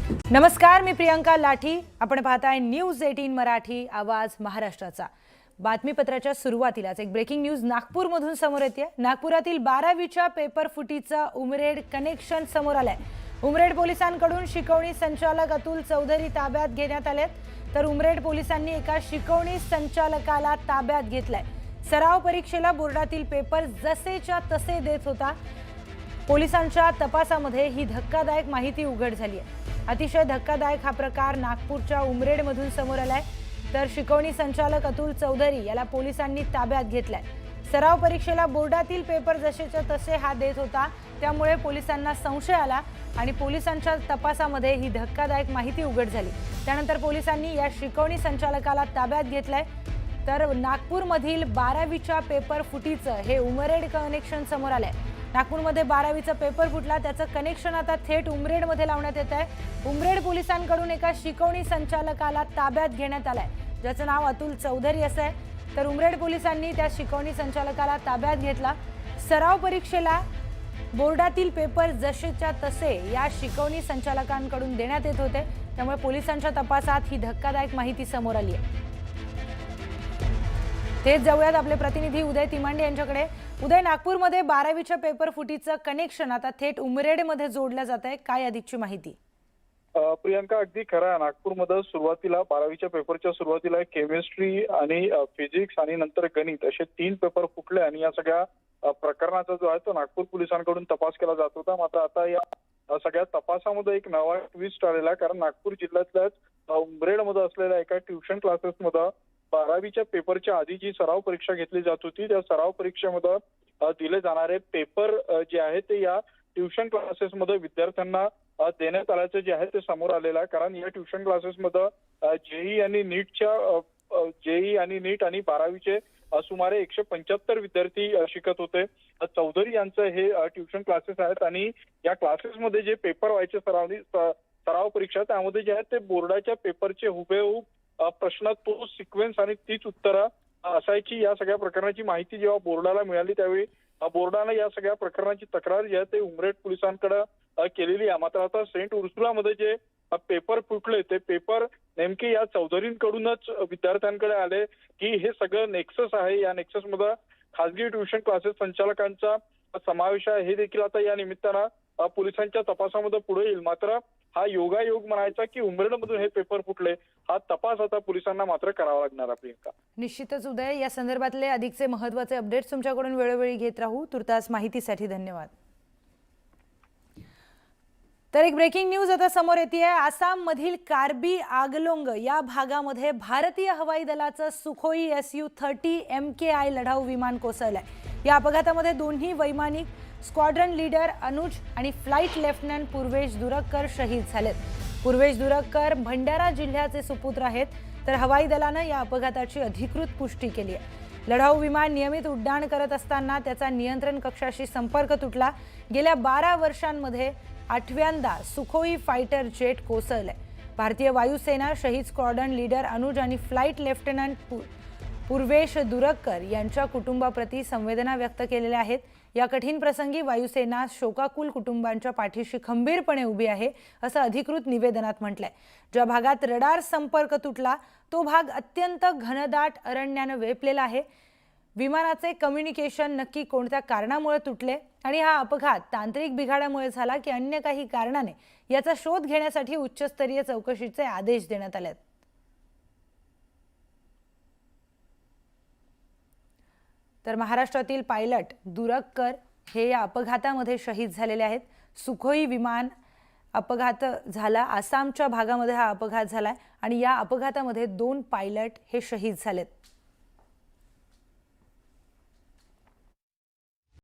नमस्कार, मी प्रियंका लाठी. आपण पाहताय न्यूज 18 मराठी, आवाज महाराष्ट्राचा. बातमीपत्राच्या सुरुवातीलाच एक ब्रेकिंग न्यूज नागपूरमधून समोर येते. नागपुरातील 12वीच्या पेपर फुटीचा उमरेड कनेक्शन समोर आलाय. उमरेड पोलिसांकडून शिकवणी संचालक अतुल चौधरी ताब्यात घेण्यात आलेत, तर उमरेड पोलिसांनी एका शिकवणी संचालकाला ताब्यात घेतलाय. सराव परीक्षेला बोर्डातील पेपर जसेच्या तसे देत होता. पोलिसांच्या तपासामध्ये ही धक्कादायक माहिती उघड झाली आहे. अतिशय धक्कादायक हा प्रकार नागपूरच्या उमरेडमधून समोर आलाय. तर शिकवणी संचालक अतुल चौधरी याला पोलिसांनी ताब्यात घेतलाय. सराव परीक्षेला बोर्डातील पेपर जसेच्या तसे हा देत होता, त्यामुळे पोलिसांना संशय आला आणि पोलिसांच्या तपासामध्ये ही धक्कादायक माहिती उघड झाली. त्यानंतर पोलिसांनी या शिकवणी संचालकाला ताब्यात घेतलाय. तर नागपूरमधील 12वीच्या पेपर फुटीचं हे उमरेड कनेक्शन समोर आलंय. नागपूरमध्ये 12वीचा पेपर फुटला, त्याचं कनेक्शन आता थेट उमरेडमध्ये लावण्यात येत आहे. उमरेड पोलिसांकडून एका शिकवणी संचालकाला ताब्यात घेण्यात आलाय, ज्याचं नाव अतुल चौधरी असं आहे. तर उमरेड पोलिसांनी त्या शिकवणी संचालकाला ताब्यात घेतला. सराव परीक्षेला बोर्डातील पेपर जसेच्या तसे या शिकवणी संचालकांकडून देण्यात येत होते, त्यामुळे पोलिसांच्या तपासात ही धक्कादायक माहिती समोर आली आहे. तेच जाऊयात आपले प्रतिनिधी उदय तिमांडे यांच्याकडे. उदय, नागपूरमध्ये 12वीच्या पेपर फुटीचं कनेक्शन आता थेट उमरेडमध्ये जोडलं जात आहे, काय अधिकची माहिती? प्रियंका, अगदी खरं. नागपूरमध्ये सुरुवातीला 12वीच्या पेपरच्या सुरुवातीला केमिस्ट्री आणि फिजिक्स आणि नंतर गणित असे 3 पेपर फुटले आणि या सगळ्या प्रकरणाचा जो आहे तो नागपूर पोलिसांकडून तपास केला जात होता. मात्र आता या सगळ्या तपासामध्ये एक नवा ट्विस्ट आलेला, कारण नागपूर जिल्ह्यातल्याच उमरेडमध्ये असलेल्या एका ट्युशन क्लासेसमध्ये 12वीच्या पेपरच्या आधी जी सराव परीक्षा घेतली जात होती, त्या सराव परीक्षेमध्ये दिले जाणारे पेपर जे आहे ते या ट्युशन क्लासेसमध्ये विद्यार्थ्यांना देण्यात आल्याचं जे आहे ते समोर आलेलं आहे. कारण या ट्युशन क्लासेसमध्ये जेई आणि नीट आणि 12वीचे सुमारे 175 विद्यार्थी शिकत होते. चौधरी यांचं हे ट्युशन क्लासेस आहेत आणि या क्लासेसमध्ये जे पेपर व्हायचे सराव परीक्षा, त्यामध्ये जे आहेत ते बोर्डाच्या पेपरचे हुबेहूब प्रश्न, तो सिक्वेन्स आणि तीच उत्तरं असायची. या सगळ्या प्रकरणाची माहिती जेव्हा बोर्डाला मिळाली, त्यावेळी बोर्डाने या सगळ्या प्रकरणाची तक्रार जी आहे ते उमरेड पोलिसांकडे केलेली आहे. मात्र आता सेंट उर्सुलामध्ये जे पेपर फुटले, ते पेपर नेमके या चौधरींकडूनच विद्यार्थ्यांकडे आले की हे सगळं नेक्सस आहे. या नेक्ससमध्ये खासगी ट्युशन क्लासेस संचालकांचा समावेश आहे, हे देखील आता या निमित्तानं पोलिसांच्या तपासामध्ये पुढे येईल. मात्र हा योगायोग म्हणायचा की उमरेडमधून हे पेपर फुटले, हा तपास आता पोलिसांना मात्र करावा लागणार आहे. प्रियंका, निश्चितच उदय, या संदर्भातले अधिकचे महत्त्वाचे अपडेट्स तुमच्याकडून वेळोवेळी घेत राहू. तुर्तास माहितीसाठी धन्यवाद. तर एक ब्रेकिंग न्यूज आता समोर येते. आसाम मधील कार्बी आंगलोंग या भागामध्ये भारतीय हवाई दलाचं सुखोई Su-30 MKI लढाऊ विमान कोसळलंय. या अपघातामध्ये दोन्ही वैमानिक स्क्वॉड्रन लीडर अनुज आणि फ्लाइट लेफ्टनंट पूर्वेश दुरक्कर शहीद झालेत. पूर्वेश दुरक्कर भंडारा जिल्ह्याचे सुपुत्र आहेत. तर हवाई दलानं या अपघाताची अधिकृत पुष्टी केली आहे. लढाऊ विमान नियमित उड्डाण करत असताना त्याचा नियंत्रण कक्षाशी संपर्क तुटला. गेल्या 12 वर्षांमध्ये 8व्यांदा सुखोई फायटर जेट कोसळलंय. भारतीय वायुसेना शहीद स्क्वॉड्रन लीडर अनुज आणि फ्लाइट लेफ्टनंट पूर्वेश दुरक्कर यांच्या कुटुंबाप्रती संवेदना व्यक्त केलेल्या आहेत. या कठीण प्रसंगी वायुसेना शोकाकुल कुटुंबांच्या पाठीशी खंबीरपणे उभी आहे, असं अधिकृत निवेदनात म्हटलंय. ज्या भागात रडार संपर्क तुटला, तो भाग अत्यंत घनदाट अरण्यानं वेपलेला आहे. विमानाचे कम्युनिकेशन नक्की कोणत्या कारणामुळे तुटले आणि हा अपघात तांत्रिक बिघाडामुळे झाला की अन्य काही कारणाने, याचा शोध घेण्यासाठी उच्चस्तरीय चौकशीचे आदेश देण्यात आले. तर महाराष्ट्रातील पायलट दुरक्कर हे या अपघातामध्ये शहीद झालेले आहेत. सुखोई विमान अपघात झाला, आसामच्या भागामध्ये हा अपघात झालाय आणि या अपघातामध्ये 2 पायलट हे शहीद झालेत.